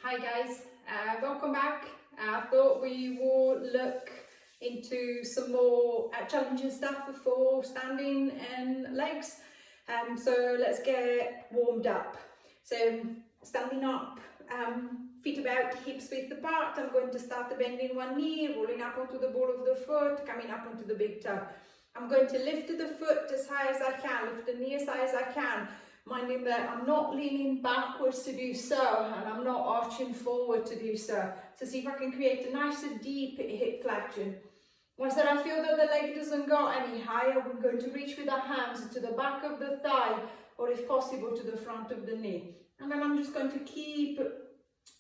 Hi guys, welcome back. I thought we would look into some more challenging stuff for standing and legs. So let's get warmed up. So standing up, feet about, hips width apart. I'm going to start bending one knee, rolling up onto the ball of the foot, coming up onto the big toe. I'm going to lift the foot as high as I can, lift the knee as high as I can. Minding that I'm not leaning backwards to do so, and I'm not arching forward to do so. So see if I can create a nice and deep hip flexion. Once that I feel that the leg doesn't go any higher, I'm going to reach with the hands to the back of the thigh, or if possible to the front of the knee. And then I'm just going to keep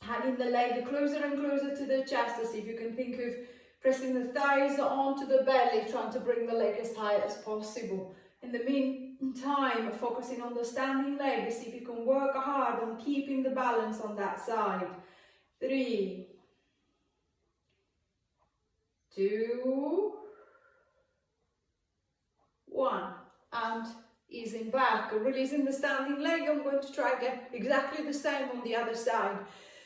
having the leg closer and closer to the chest. So see if you can think of pressing the thighs onto the belly, trying to bring the leg as high as possible. In the meantime, focusing on the standing leg, see if you can work hard on keeping the balance on that side. 3, 2, 1, and easing back, releasing the standing leg. I'm going to try again exactly the same on the other side.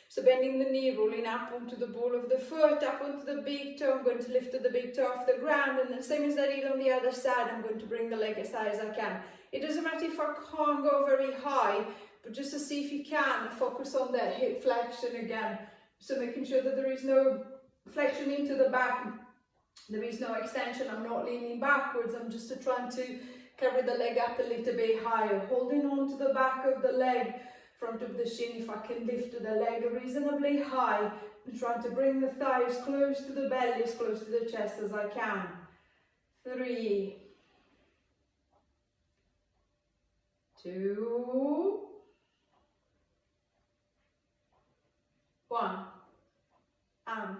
So bending the knee, rolling up onto the ball of the foot, up onto the big toe. I'm going to lift the big toe off the ground, and the same as I did on the other side, I'm going to bring the leg as high as I can. It doesn't matter if I can't go very high, but just to see if you can, focus on that hip flexion again. So making sure that there is no flexion into the back, there is no extension, I'm not leaning backwards, I'm just trying to carry the leg up a little bit higher, holding on to the back of the leg, front of the shin. If I can lift the leg reasonably high, and trying to bring the thighs close to the belly, as close to the chest as I can. 3, 2, 1, and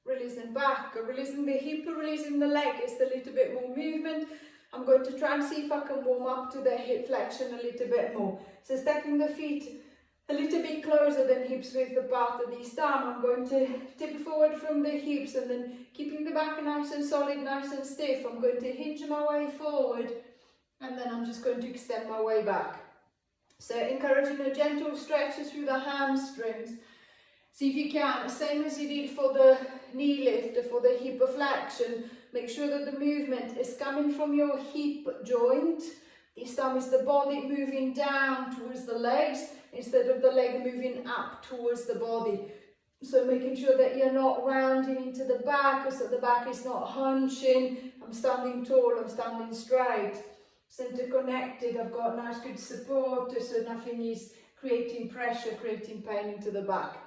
releasing back, releasing the hip, releasing the leg. It's a little bit more movement. I'm going to try and see if I can warm up to the hip flexion a little bit more. So stacking the feet a little bit closer than hips width apart at this time. I'm going to tip forward from the hips, and then keeping the back nice and solid, nice and stiff. I'm going to hinge my way forward, and then I'm just going to extend my way back. So encouraging a gentle stretch through the hamstrings. See if you can, same as you did for the knee lift, for the hip flexion, make sure that the movement is coming from your hip joint. This time is the body moving down towards the legs instead of the leg moving up towards the body. So making sure that you're not rounding into the back, so the back is not hunching. I'm standing tall, I'm standing straight. Center connected, I've got nice good support, so nothing is creating pressure, creating pain into the back.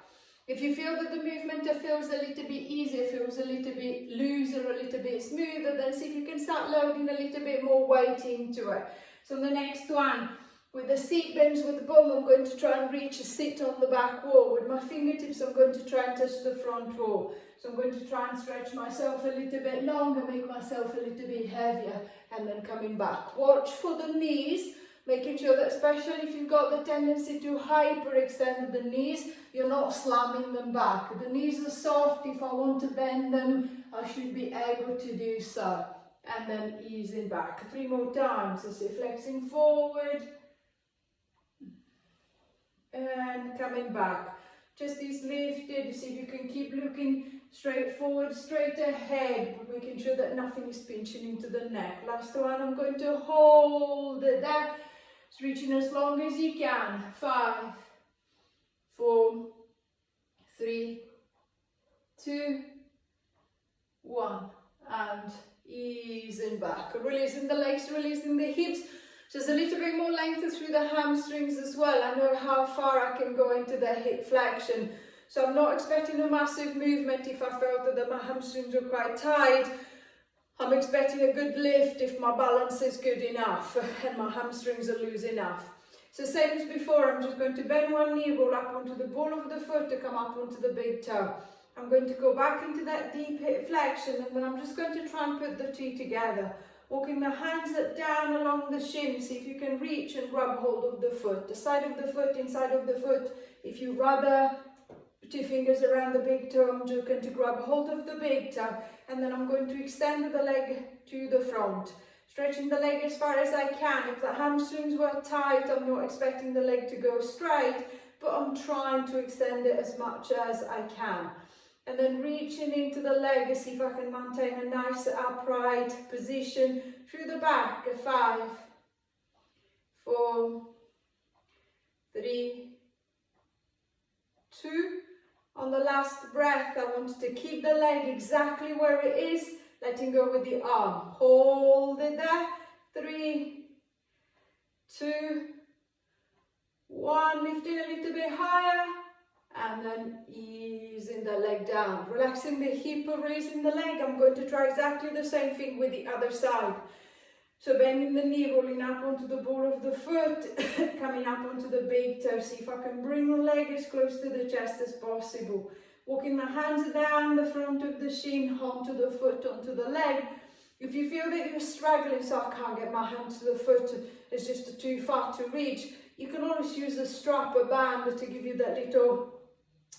If you feel that the movement feels a little bit easier, feels a little bit looser, a little bit smoother, then see if you can start loading a little bit more weight into it. So the next one, with the seat bends with the bum, I'm going to try and reach a sit on the back wall. With my fingertips, I'm going to try and touch the front wall. So I'm going to try and stretch myself a little bit longer, make myself a little bit heavier, and then coming back. Watch for the knees. Making sure that, especially if you've got the tendency to hyperextend the knees, you're not slamming them back. The knees are soft. If I want to bend them, I should be able to do so. And then easing back. 3 more times. So see, flexing forward and coming back. Just is lifted. See if you can keep looking straight forward, straight ahead, but making sure that nothing is pinching into the neck. Last one, I'm going to hold it there. It's reaching as long as you can. 5, 4, 3, 2, 1, and easing back. Releasing the legs, releasing the hips. Just a little bit more length through the hamstrings as well. I know how far I can go into the hip flexion. So I'm not expecting a massive movement if I felt that my hamstrings are quite tight. I'm expecting a good lift if my balance is good enough and my hamstrings are loose enough. So same as before, I'm just going to bend one knee, roll up onto the ball of the foot to come up onto the big toe. I'm going to go back into that deep hip flexion, and then I'm just going to try and put the two together. Walking the hands down along the shin, see if you can reach and grab hold of the foot. The side of the foot, inside of the foot. If you rather 2 fingers around the big toe, I'm just going to grab hold of the big toe, and then I'm going to extend the leg to the front. Stretching the leg as far as I can. If the hamstrings were tight, I'm not expecting the leg to go straight, but I'm trying to extend it as much as I can. And then reaching into the leg, see if I can maintain a nice upright position through the back. 5, 4, 3, 2. On the last breath, I want to keep the leg exactly where it is, letting go with the arm. Hold it there. 3, 2, 1. Lifting a little bit higher. And then easing the leg down. Relaxing the hip, releasing the leg. I'm going to try exactly the same thing with the other side. So bending the knee, rolling up onto the ball of the foot, coming up onto the big toe. See if I can bring the leg as close to the chest as possible. Walking my hands down the front of the shin, onto the foot, onto the leg. If you feel that you're struggling, so I can't get my hand to the foot, it's just too far to reach, you can always use a strap, a band to give you that little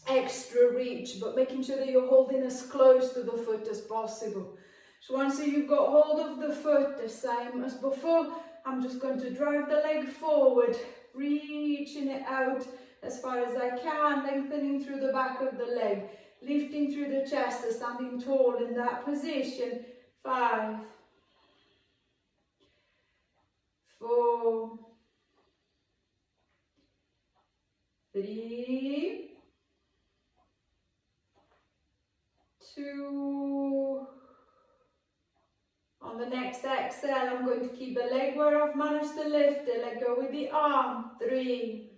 extra reach, but making sure that you're holding as close to the foot as possible. So once you've got hold of the foot, the same as before, I'm just going to drive the leg forward, reaching it out as far as I can, lengthening through the back of the leg, lifting through the chest, standing tall in that position. 5, 4, 3, 2. On the next exhale, I'm going to keep the leg where I've managed to lift it. Let go with the arm. 3,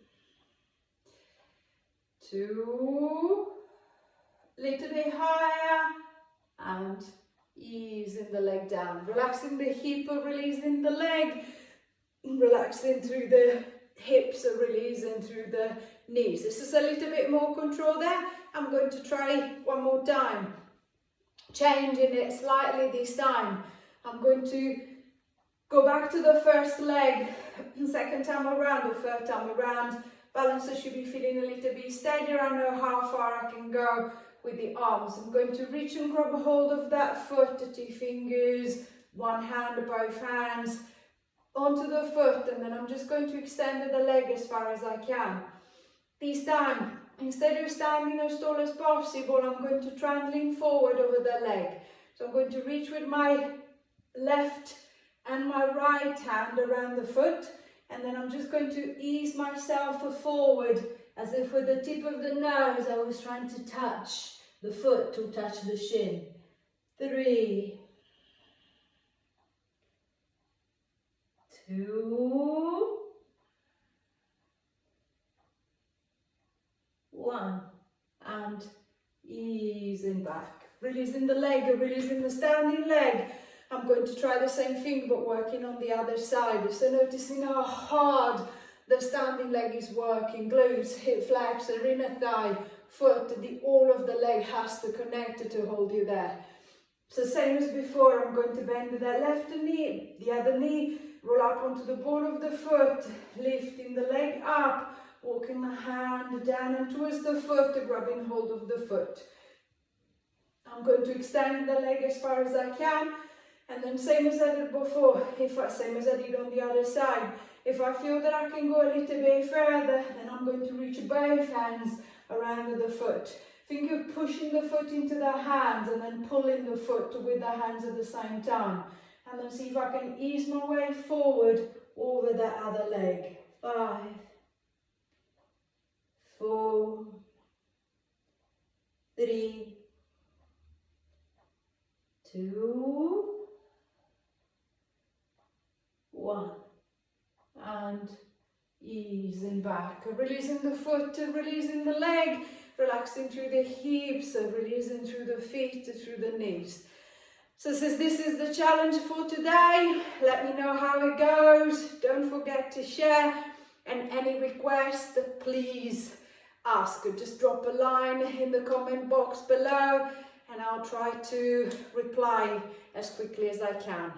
2, little bit higher, and easing the leg down. Relaxing the hip, releasing the leg. Relaxing through the hips, releasing through the knees. This is a little bit more control there. I'm going to try one more time. Changing it slightly this time. I'm going to go back to the first leg, second time around or third time around. Balancer should be feeling a little bit steadier. I know how far I can go with the arms. I'm going to reach and grab a hold of that foot, 2 fingers, one hand, both hands, onto the foot, and then I'm just going to extend the leg as far as I can. This time, instead of standing as tall as possible, I'm going to try and lean forward over the leg. So I'm going to reach with my left and my right hand around the foot, and then I'm just going to ease myself forward as if with the tip of the nose I was trying to touch the foot, to touch the shin. 3, 2, 1, and easing back, releasing the leg, releasing the standing leg. I'm going to try the same thing but working on the other side. So noticing how hard the standing leg is working, glutes, hip flexor, inner thigh, foot, all of the leg has to connect to hold you there. So same as before, I'm going to bend that left knee, the other knee, roll up onto the ball of the foot, lifting the leg up, walking the hand down and towards the foot, grabbing hold of the foot. I'm going to extend the leg as far as I can, and then same as I did before, same as I did on the other side. If I feel that I can go a little bit further, then I'm going to reach both hands around the foot. Think of pushing the foot into the hands and then pulling the foot with the hands at the same time. And then see if I can ease my way forward over the other leg. 5, 4, 3, 2, 1. And easing back, releasing the foot, releasing the leg, relaxing through the hips, releasing through the feet, through the knees. So since this is the challenge for today, let me know how it goes. Don't forget to share, and any requests, please ask. Just drop a line in the comment box below and I'll try to reply as quickly as I can.